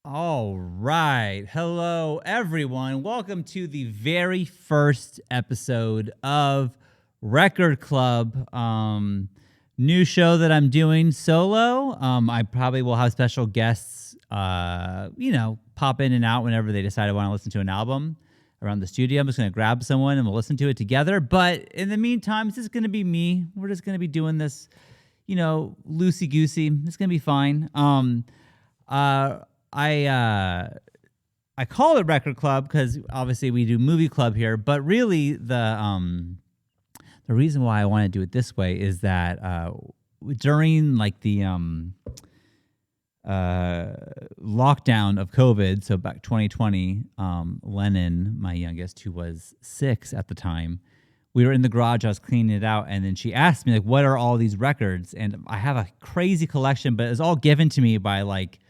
All right. Hello, everyone. Welcome to the very first episode of Record Club. New show that I'm doing solo. I probably will have special guests, pop in and out whenever they decide I want to listen to an album around the studio. I'm just going to grab someone and we'll listen to it together. But in the meantime, it's just going to be me. We're just going to be doing this, loosey-goosey. It's going to be fine. I call it Record Club because obviously we do movie club here, but really the reason why I want to do it this way is that during like the lockdown of COVID, so back 2020, Lennon, my youngest, who was 6 at the time, we were in the garage, I was cleaning it out, and then she asked me, like, what are all these records? And I have a crazy collection, but it's all given to me by like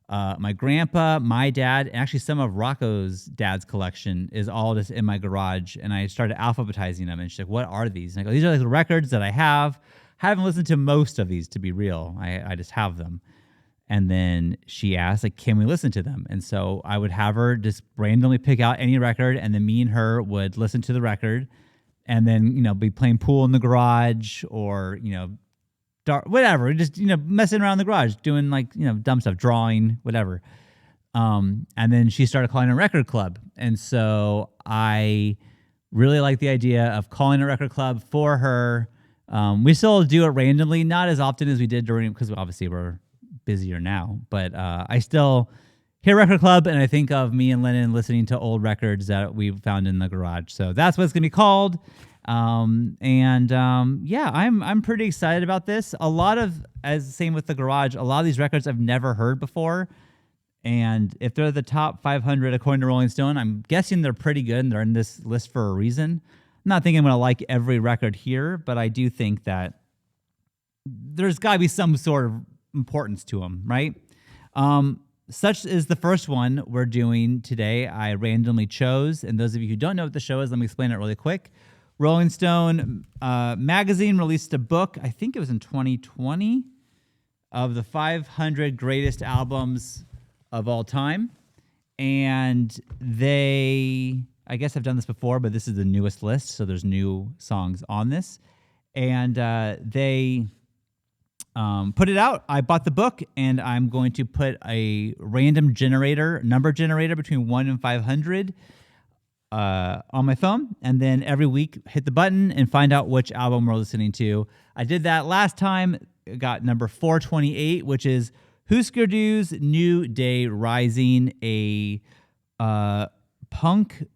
my grandpa, my dad, and actually some of Rocco's dad's collection is all just in my garage. And I started alphabetizing them. And she's like, what are these? And I go, these are like the records that I have. Haven't listened to most of these, to be real. I just have them. And then she asked, like, can we listen to them? And so I would have her just randomly pick out any record. And then me and her would listen to the record. And then, be playing pool in the garage or, whatever, just, messing around in the garage, doing like, dumb stuff, drawing, whatever. And then she started calling it a record club. And so I really like the idea of calling a record club for her. We still do it randomly, not as often as we did because obviously we're busier now, but I still hear record club and I think of me and Lennon listening to old records that we found in the garage. So that's what it's going to be called. I'm pretty excited about this. Same with the garage, a lot of these records I've never heard before. And if they're the top 500 according to Rolling Stone, I'm guessing they're pretty good and they're in this list for a reason. I'm not thinking I'm going to like every record here, but I do think that there's got to be some sort of importance to them, right? Such is the first one we're doing today. I randomly chose, and those of you who don't know what the show is, let me explain it really quick. Rolling Stone magazine released a book, I think it was in 2020, of the 500 greatest albums of all time. And I guess I've done this before, but this is the newest list, so there's new songs on this. And they put it out. I bought the book, and I'm going to put a random number generator between 1 and 500 on my phone, and then every week hit the button and find out which album we're listening to. I did that last time. Got number 428, which is Husker Du's New Day Rising, a punk.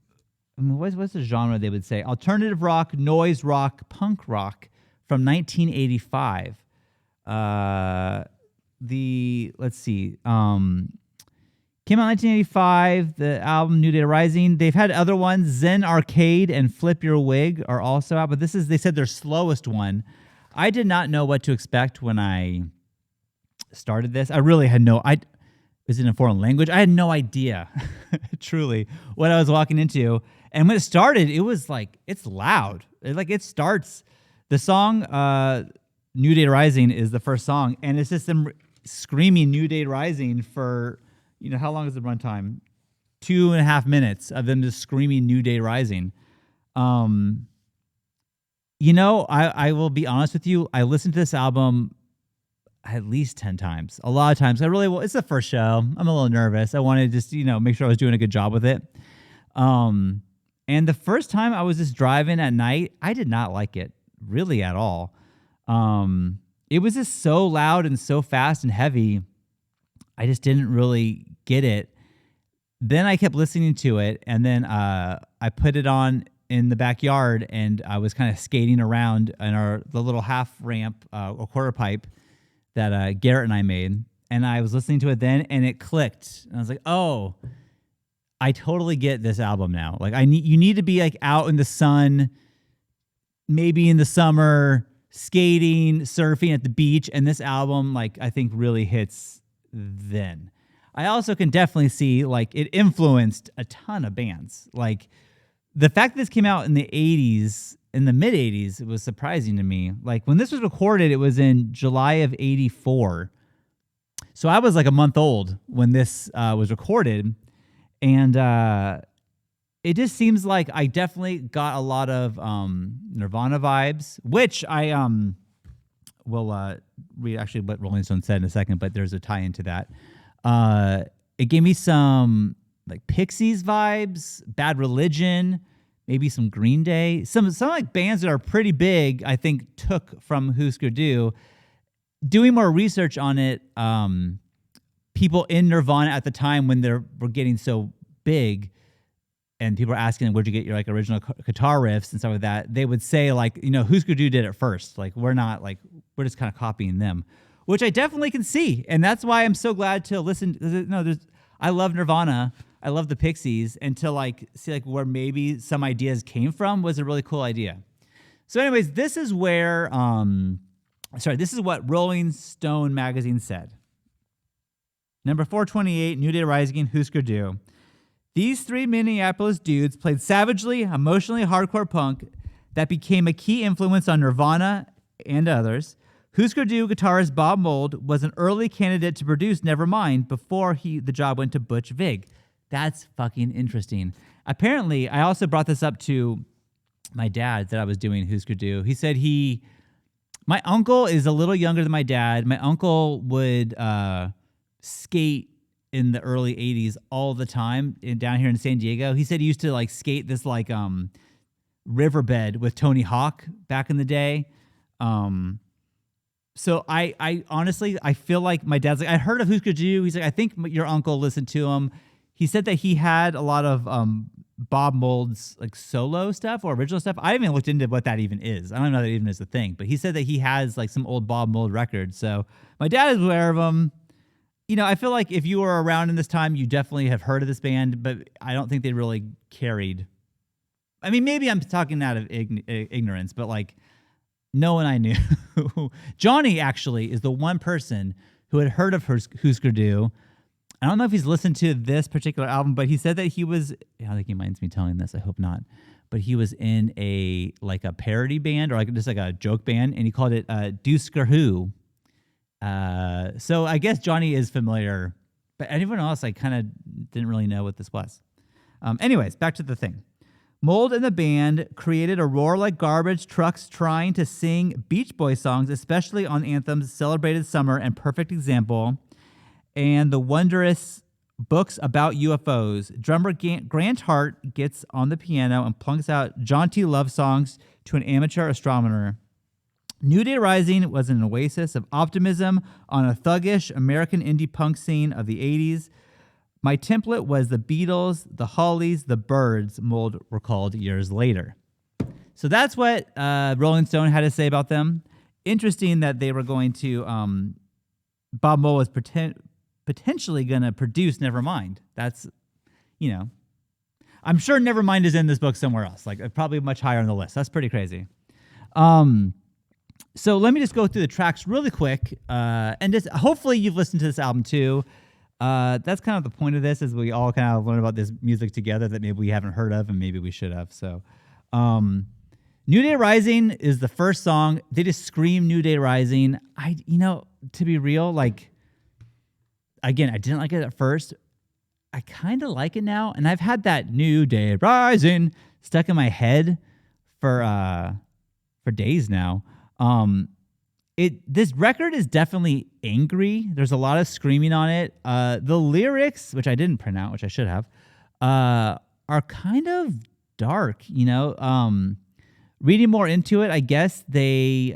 What's the genre they would say? Alternative rock, noise rock, punk rock from 1985. Let's see. Came out in 1985, the album New Day Rising. They've had other ones. Zen Arcade and Flip Your Wig are also out, but they said their slowest one. I did not know what to expect when I started this. I really had is it in a foreign language? I had no idea, truly, what I was walking into. And when it started, it was like, it's loud. It starts, the song, New Day Rising is the first song, and it's just them screaming New Day Rising for, how long is the runtime? 2.5 minutes of them just screaming New Day Rising. I will be honest with you. I listened to this album at least 10 times. A lot of times. It's the first show. I'm a little nervous. I wanted to just, make sure I was doing a good job with it. And the first time I was just driving at night, I did not like it really at all. It was just so loud and so fast and heavy. I just didn't really get it. Then I kept listening to it, and then I put it on in the backyard, and I was kind of skating around in the little half ramp or quarter pipe that Garrett and I made, and I was listening to it then, and it clicked. And I was like, oh, I totally get this album now. Like you need to be like out in the sun, maybe in the summer, skating, surfing at the beach, and this album, like, I think really hits then. I also can definitely see, like, it influenced a ton of bands. Like, the fact that this came out in the 80s, in the mid-80s, it was surprising to me. Like, when this was recorded, it was in July of 84. So I was like a month old when this was recorded, and it just seems like I definitely got a lot of Nirvana vibes, which I will read actually what Rolling Stone said in a second, but there's a tie into that. It gave me some like Pixies vibes, Bad Religion, maybe some Green Day, some like bands that are pretty big. I think took from Husker Du. Doing more research on it, people in Nirvana at the time when they were getting so big, and people were asking, where'd you get your like original guitar riffs and stuff like that? They would say like, Husker Du did it first. Like we're just kind of copying them, which I definitely can see. And that's why I'm so glad to listen. I love Nirvana. I love the Pixies, and to like see like where maybe some ideas came from was a really cool idea. So anyways, this is where, this is what Rolling Stone magazine said. Number 428, New Day Rising, Husker Du. These three Minneapolis dudes played savagely, emotionally hardcore punk that became a key influence on Nirvana and others. Husker Du guitarist Bob Mould was an early candidate to produce Nevermind before the job went to Butch Vig. That's fucking interesting. Apparently, I also brought this up to my dad that I was doing Husker Du. He said my uncle is a little younger than my dad. My uncle would skate in the early 80s all the time down here in San Diego. He said he used to like skate this like riverbed with Tony Hawk back in the day. So I honestly, I feel like my dad's like, I heard of Husker Du. He's like, I think your uncle listened to him. He said that he had a lot of Bob Mould's like solo stuff or original stuff. I haven't looked into what that even is. I don't know that even is a thing, but he said that he has like some old Bob Mould records. So my dad is aware of them. I feel like if you were around in this time, you definitely have heard of this band, but I don't think they really carried. I mean, maybe I'm talking out of ignorance, but like no one I knew. Johnny actually is the one person who had heard of Husker Du. I don't know if he's listened to this particular album, but he said that he was, I think he minds me telling this, I hope not, but he was in a parody band or like just like a joke band, and he called it Dusker Who. So I guess Johnny is familiar, but anyone else, I kind of didn't really know what this was. Anyways, back to the thing. Mould and the band created a roar like garbage trucks trying to sing Beach Boy songs, especially on anthems Celebrated Summer and Perfect Example, and the wondrous books about UFOs. Drummer Grant Hart gets on the piano and plunks out jaunty love songs to an amateur astronomer. New Day Rising was an oasis of optimism on a thuggish American indie punk scene of the 80s. My template was the Beatles, the Hollies, the Byrds, Mould recalled years later. So that's what Rolling Stone had to say about them. Interesting that they were going to, Bob Mould was potentially going to produce Nevermind. That's, I'm sure Nevermind is in this book somewhere else, like probably much higher on the list. That's pretty crazy. So let me just go through the tracks really quick, and just hopefully you've listened to this album too. That's kind of the point of this, is we all kind of learn about this music together that maybe we haven't heard of and maybe we should have. So, New Day Rising is the first song. They just scream New Day Rising. To be real, like, again, I didn't like it at first. I kind of like it now, and I've had that New Day Rising stuck in my head for days now. This record is definitely angry. There's a lot of screaming on it. The lyrics, which I didn't print out, which I should have, are kind of dark, Reading more into it, I guess they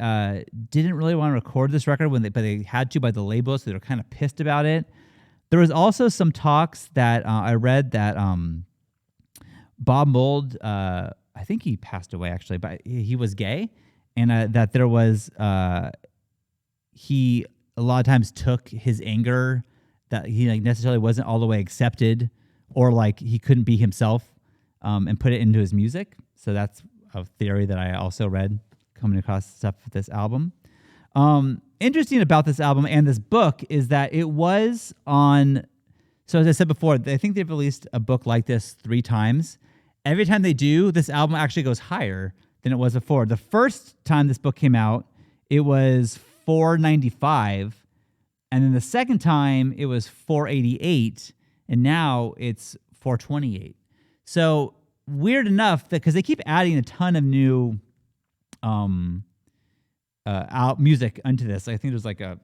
didn't really want to record this record but they had to by the label, so they were kind of pissed about it. There was also some talks that I read that Bob Mould, I think he passed away actually, but he was gay, and that there was he a lot of times took his anger that he necessarily wasn't all the way accepted, or like he couldn't be himself, and put it into his music. So that's a theory that I also read coming across stuff with this album. Interesting about this album and this book is that it was on, so as I said before, I think they've released a book like this 3 times. Every time they do, this album actually goes higher than it was before. The first time this book came out, it was $4.95, And then the second time it was 488, and now it's 428. So weird enough that because they keep adding a ton of new out music onto this. I think there's like I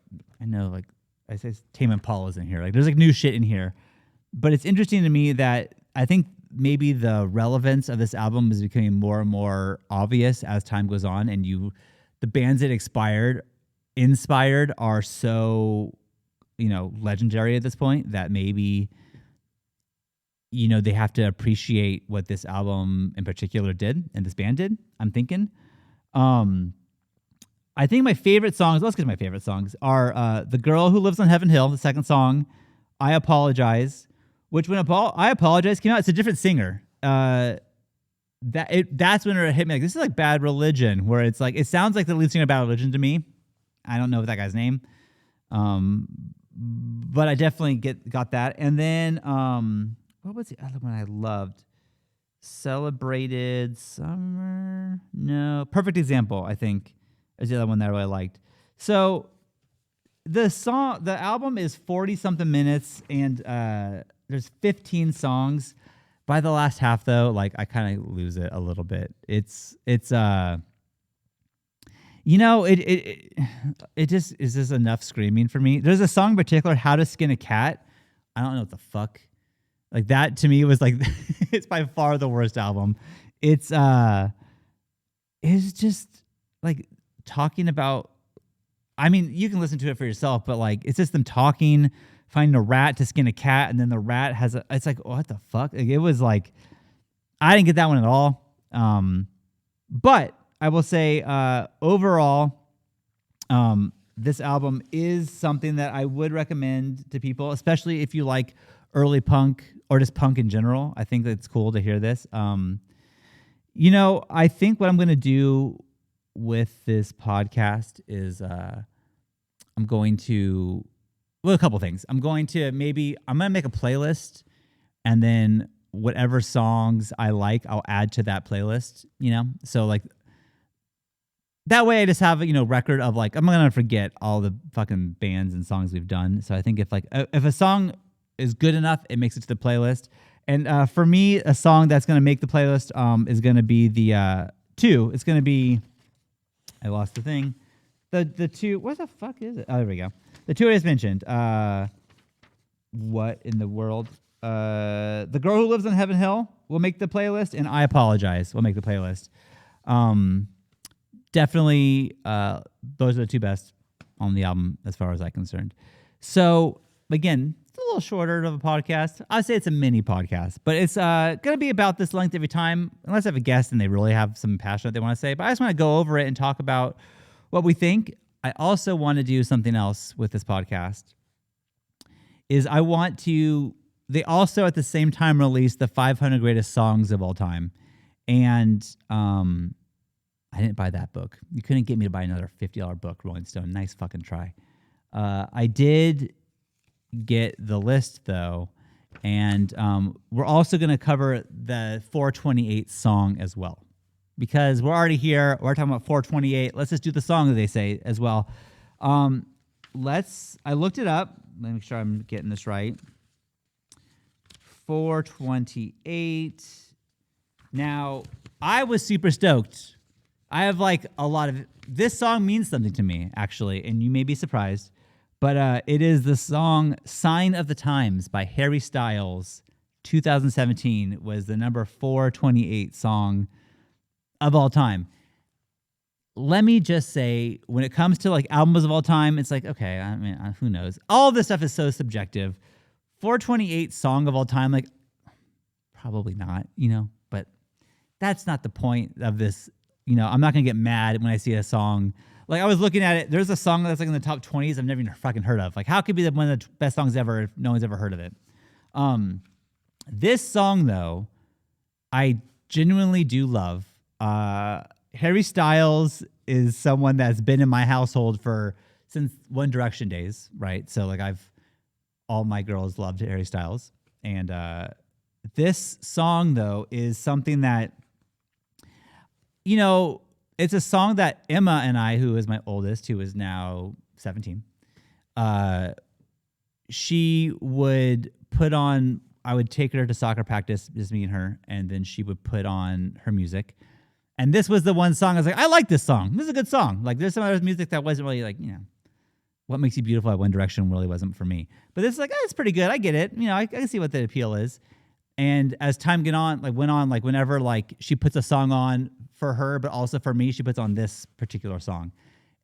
say Tame Impala's in here. Like there's like new shit in here. But it's interesting to me that I think maybe the relevance of this album is becoming more and more obvious as time goes on, and the bands it inspired are so, legendary at this point that maybe, they have to appreciate what this album in particular did and this band did, I'm thinking. I think my favorite songs, let's get to my favorite songs, are The Girl Who Lives on Heaven Hill, the second song, I Apologize, which when I Apologize came out, it's a different singer. That's when it hit me. Like, this is like Bad Religion, where it's like, it sounds like the lead singer of Bad Religion to me. I don't know that guy's name. But I definitely got that. And then, what was the other one I loved? Celebrated Summer? No. Perfect Example, I think, is the other one that I really liked. So the album is 40-something minutes, and there's 15 songs. By the last half, though, like, I kind of lose it a little bit. It just is just enough screaming for me. There's a song in particular, How to Skin a Cat. I don't know what the fuck. Like, that to me was like, it's by far the worst album. It's just like talking about, I mean, you can listen to it for yourself, but like, it's just them talking, finding a rat to skin a cat, and then the rat it's like, what the fuck? Like, it was like, I didn't get that one at all. But I will say, overall, this album is something that I would recommend to people, especially if you like early punk or just punk in general. I think it's cool to hear this. I think what I'm going to do with this podcast is I'm going to, a couple things. I'm going to make a playlist, and then whatever songs I like, I'll add to that playlist, So like, that way I just have a, record of like, I'm not going to forget all the fucking bands and songs we've done. So I think if a song is good enough, it makes it to the playlist. And for me, a song that's going to make the playlist is going to be the two. It's going to be, I lost the thing. The two, what the fuck is it? Oh, there we go. The two I just mentioned. What in the world? The Girl Who Lives on Heaven Hill will make the playlist, and I Apologize will make the playlist. Definitely, those are the two best on the album as far as I'm concerned. So, again, it's a little shorter of a podcast. I'd say it's a mini podcast, but it's going to be about this length every time, unless I have a guest and they really have some passion that they want to say. But I just want to go over it and talk about what we think. I also want to do something else with this podcast. They also at the same time released the 500 greatest songs of all time. And I didn't buy that book. You couldn't get me to buy another $50 book, Rolling Stone. Nice fucking try. I did get the list, though, and we're also going to cover the 428 song as well. Because we're already here. We're talking about 428. Let's just do the song that they say as well. I looked it up. Let me make sure I'm getting this right. 428. Now, I was super stoked. I have like a lot of this song means something to me, actually, and you may be surprised, but it is the song "Sign of the Times" by Harry Styles. 2017 was the number 428 song of all time. Let me just say, when it comes to like albums of all time, it's like, okay, I mean, who knows? All this stuff is so subjective. 428 song of all time, like, probably not, but that's not the point of this. I'm not going to get mad when I see a song. Like, I was looking at it. There's a song that's like in the top 20s I've never even fucking heard of. Like, how could it be one of the best songs ever if no one's ever heard of it? This song, though, I genuinely do love. Harry Styles is someone that's been in my household since One Direction days, right? So, like, all my girls loved Harry Styles. And this song, though, is something that, it's a song that Emma and I, who is my oldest, who is now 17, she would put on, I would take her to soccer practice, just me and her, and then she would put on her music. And this was the one song I was like, I like this song. This is a good song. Like, there's some other music that wasn't really like, What Makes You Beautiful at One Direction really wasn't for me. But this is like, it's pretty good. I get it. I can see what the appeal is. And as time went on, whenever like she puts a song on for her, but also for me, she puts on this particular song.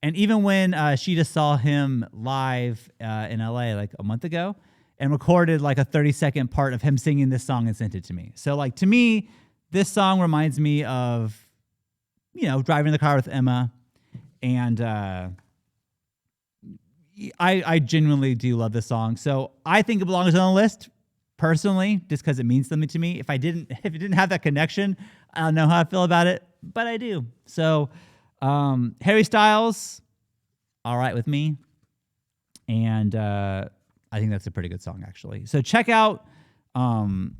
And even when she just saw him live in LA like a month ago and recorded like a 30-second part of him singing this song and sent it to me. So like to me, this song reminds me of, driving the car with Emma. And I genuinely do love this song. So I think it belongs on the list personally, just because it means something to me. If it didn't have that connection, I don't know how I feel about it, but I do. So Harry Styles, all right with me. And I think that's a pretty good song, actually. So check out Sign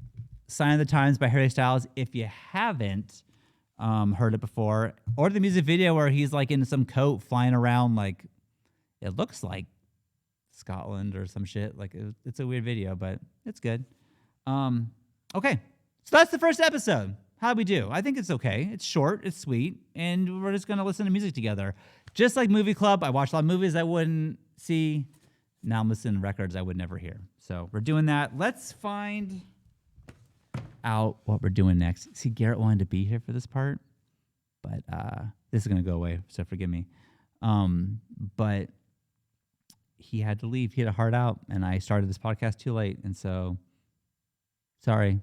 of the Times by Harry Styles if you haven't heard it before. Or the music video where he's like in some coat flying around, like it looks like Scotland or some shit. Like it's a weird video, but it's good. Okay. So that's the first episode. How'd we do? I think it's okay. It's short, it's sweet, and we're just going to listen to music together. Just like Movie Club, I watched a lot of movies I wouldn't see. Now I'm listening to records I would never hear. So we're doing that. Let's find out what we're doing next. See, Garrett wanted to be here for this part, but this is going to go away, so forgive me. But he had to leave. He had a heart out, and I started this podcast too late, and so sorry,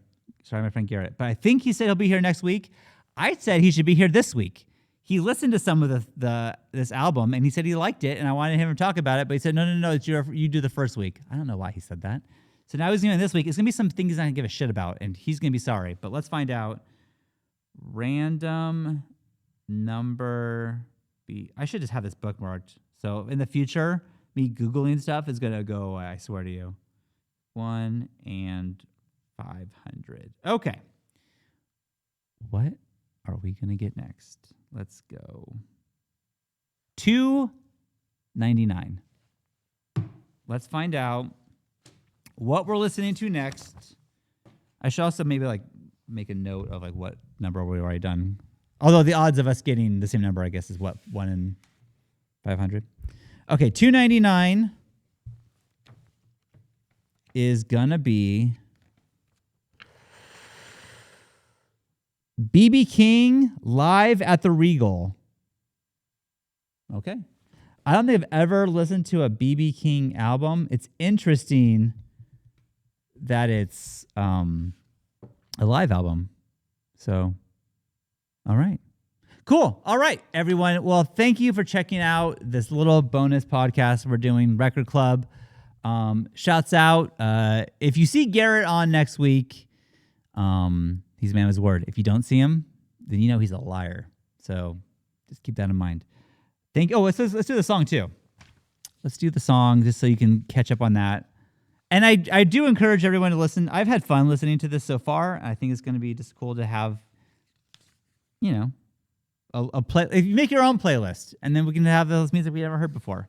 my friend Garrett. But I think he said he'll be here next week. I said he should be here this week. He listened to some of this album, and he said he liked it, and I wanted him to talk about it, but he said, no, it's you do the first week. I don't know why he said that. So now he's doing this week. It's going to be some things he's not going to give a shit about, and he's going to be sorry. But let's find out. Random number B. I should just have this bookmarked. So in the future, me Googling stuff is going to go away, I swear to you. 1 and 500. Okay. What are we going to get next? Let's go. 299. Let's find out what we're listening to next. I should also maybe like make a note of like what number we've already done. Although the odds of us getting the same number, I guess, is what, 1 in 500. Okay, 299 is gonna be BB King live at the Regal. Okay. I don't think I've ever listened to a BB King album. It's interesting that it's a live album. So, all right. Cool. All right, everyone. Well, thank you for checking out this little bonus podcast we're doing, Record Club. Shouts out. If you see Garrett on next week, he's a man of his word. If you don't see him, then you know he's a liar. So just keep that in mind. Let's do the song too. Let's do the song just so you can catch up on that. And I do encourage everyone to listen. I've had fun listening to this so far. I think it's going to be just cool to have, a play. If you make your own playlist, and then we can have those music we never heard before.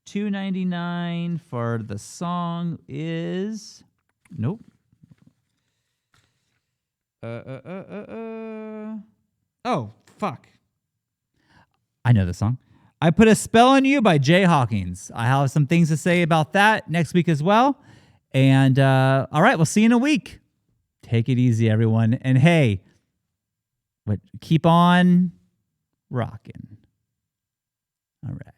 $2.99 for the song is nope. Oh, fuck. I know the song. I Put a Spell on You by Jay Hawkins. I have some things to say about that next week as well. And all right, we'll see you in a week. Take it easy, everyone. And hey, keep on rocking. All right.